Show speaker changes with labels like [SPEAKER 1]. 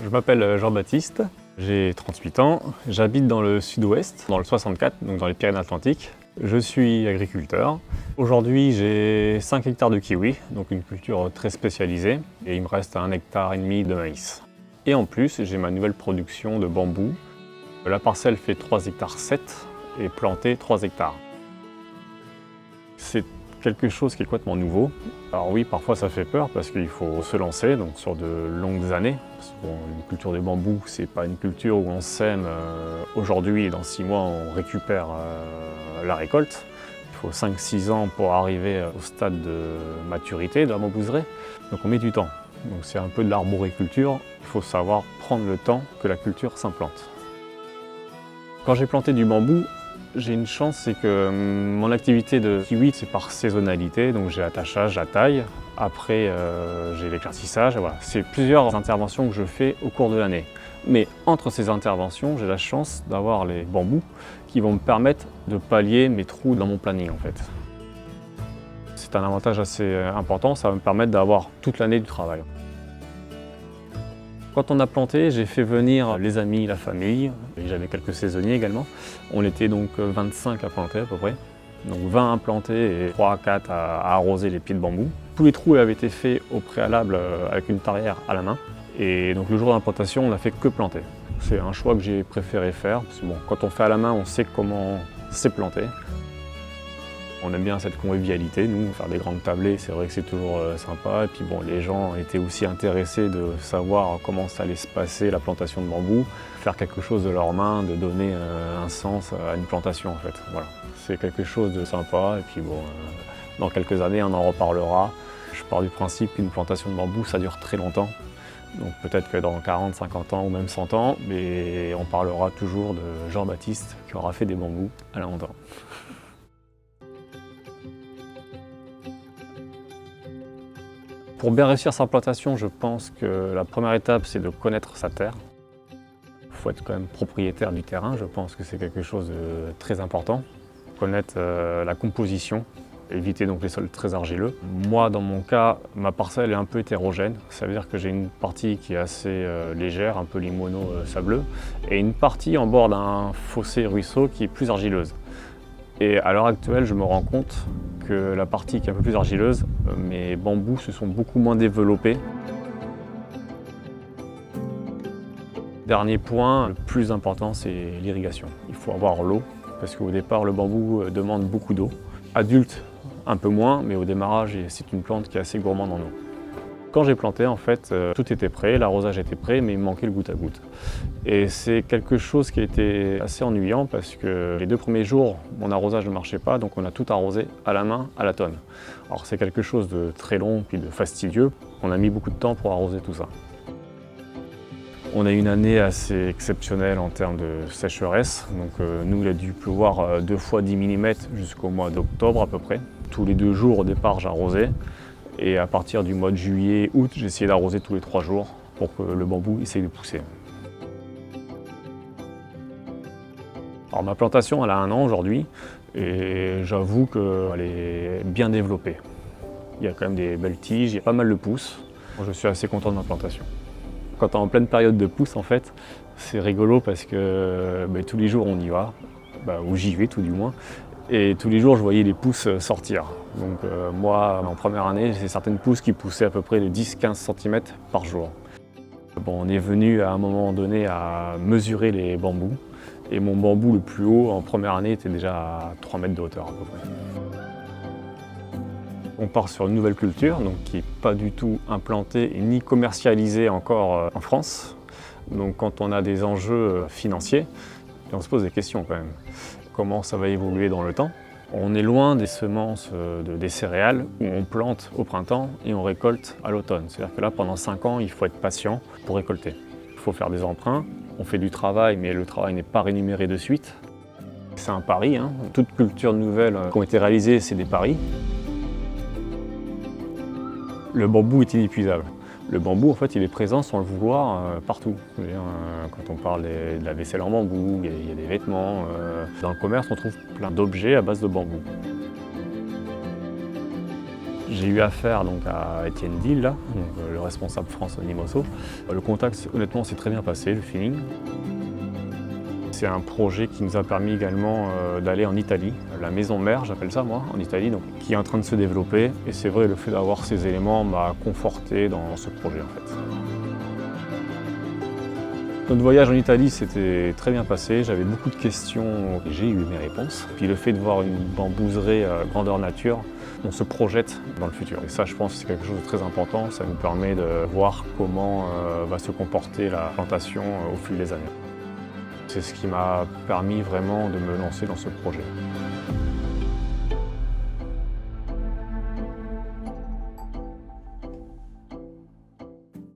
[SPEAKER 1] Je m'appelle Jean-Baptiste, j'ai 38 ans, j'habite dans le sud-ouest, dans le 64, donc dans les Pyrénées-Atlantiques. Je suis agriculteur. Aujourd'hui, j'ai 5 hectares de kiwi, donc une culture très spécialisée, et il me reste 1,5 hectare de maïs. Et en plus, j'ai ma nouvelle production de bambou. La parcelle fait 3,7 hectares et plantée 3 hectares. C'est quelque chose qui est complètement nouveau. Alors oui, parfois ça fait peur parce qu'il faut se lancer donc sur de longues années. Parce que, bon, une culture de bambou, c'est pas une culture où on sème aujourd'hui et dans 6 mois on récupère la récolte. Il faut 5-6 ans pour arriver au stade de maturité de la bambouserie. Donc on met du temps. Donc c'est un peu de l'arboriculture. Il faut savoir prendre le temps que la culture s'implante. Quand j'ai planté du bambou, j'ai une chance, c'est que mon activité de kiwi, c'est par saisonnalité, donc j'ai l'attachage, la taille, après j'ai l'éclaircissage, voilà. C'est plusieurs interventions que je fais au cours de l'année. Mais entre ces interventions, j'ai la chance d'avoir les bambous qui vont me permettre de pallier mes trous dans mon planning en fait. C'est un avantage assez important, ça va me permettre d'avoir toute l'année du travail. Quand on a planté, j'ai fait venir les amis, la famille, et j'avais quelques saisonniers également. On était donc 25 à planter à peu près. Donc 20 à planter et 3 à 4 à arroser les pieds de bambou. Tous les trous avaient été faits au préalable avec une tarière à la main. Et donc le jour d'implantation, on n'a fait que planter. C'est un choix que j'ai préféré faire, parce que bon, quand on fait à la main, on sait comment c'est planté. On aime bien cette convivialité, nous, faire des grandes tablées, c'est vrai que c'est toujours sympa. Et puis bon, les gens étaient aussi intéressés de savoir comment ça allait se passer, la plantation de bambou. Faire quelque chose de leurs mains, de donner un sens à une plantation en fait. Voilà. C'est quelque chose de sympa et puis bon, dans quelques années on en reparlera. Je pars du principe qu'une plantation de bambou ça dure très longtemps. Donc peut-être que dans 40, 50 ans ou même 100 ans, mais on parlera toujours de Jean-Baptiste qui aura fait des bambous à la longtemps. Pour bien réussir sa plantation, je pense que la première étape, c'est de connaître sa terre. Il faut être quand même propriétaire du terrain, je pense que c'est quelque chose de très important. Connaître la composition, éviter donc les sols très argileux. Moi, dans mon cas, ma parcelle est un peu hétérogène. Ça veut dire que j'ai une partie qui est assez légère, un peu limono-sableux, et une partie en bord d'un fossé ruisseau qui est plus argileuse. Et à l'heure actuelle, je me rends compte que la partie qui est un peu plus argileuse, mes bambous se sont beaucoup moins développés. Dernier point, le plus important, c'est l'irrigation. Il faut avoir l'eau, parce qu'au départ, le bambou demande beaucoup d'eau. Adulte, un peu moins, mais au démarrage, c'est une plante qui est assez gourmande en eau. Quand j'ai planté, en fait, tout était prêt, l'arrosage était prêt, mais il me manquait le goutte à goutte. Et c'est quelque chose qui a été assez ennuyant parce que les 2 premiers jours, mon arrosage ne marchait pas, donc on a tout arrosé à la main, à la tonne. Alors c'est quelque chose de très long puis de fastidieux. On a mis beaucoup de temps pour arroser tout ça. On a eu une année assez exceptionnelle en termes de sécheresse. Donc nous, il a dû pleuvoir 2 fois 10 mm jusqu'au mois d'octobre à peu près. Tous les 2 jours au départ, j'arrosais. Et à partir du mois de juillet, août, j'ai essayé d'arroser tous les 3 jours pour que le bambou essaye de pousser. Alors ma plantation, elle a 1 an aujourd'hui et j'avoue qu'elle est bien développée. Il y a quand même des belles tiges, il y a pas mal de pousses. Je suis assez content de ma plantation. Quand on est en pleine période de pousse, en fait, c'est rigolo parce que tous les jours on y va, ou j'y vais tout du moins. Et tous les jours, je voyais les pousses sortir. Donc moi, en première année, j'ai certaines pousses qui poussaient à peu près de 10-15 cm par jour. Bon, on est venu à un moment donné à mesurer les bambous. Et mon bambou le plus haut, en première année, était déjà à 3 mètres de hauteur à peu près. On part sur une nouvelle culture, donc qui n'est pas du tout implantée ni commercialisée encore en France. Donc quand on a des enjeux financiers, on se pose des questions quand même. Comment ça va évoluer dans le temps? On est loin des semences des céréales où on plante au printemps et on récolte à l'automne. C'est-à-dire que là, pendant 5 ans, il faut être patient pour récolter. Il faut faire des emprunts, on fait du travail, mais le travail n'est pas rémunéré de suite. C'est un pari, hein. Toute culture nouvelle qui ont été réalisées, c'est des paris. Le bambou est inépuisable. Le bambou, en fait, il est présent sans le vouloir partout. Quand on parle de la vaisselle en bambou, il y a des vêtements. Dans le commerce, on trouve plein d'objets à base de bambou. J'ai eu affaire donc à Étienne Dille, là, donc, le responsable France Animoso. Le contact, honnêtement, s'est très bien passé, le feeling. C'est un projet qui nous a permis également d'aller en Italie, la maison mère, j'appelle ça moi, en Italie, donc, qui est en train de se développer. Et c'est vrai, le fait d'avoir ces éléments m'a conforté dans ce projet en fait. Notre voyage en Italie s'était très bien passé, j'avais beaucoup de questions et j'ai eu mes réponses. Puis le fait de voir une bambouserie grandeur nature, on se projette dans le futur. Et ça, je pense que c'est quelque chose de très important, ça nous permet de voir comment va se comporter la plantation au fil des années. C'est ce qui m'a permis vraiment de me lancer dans ce projet.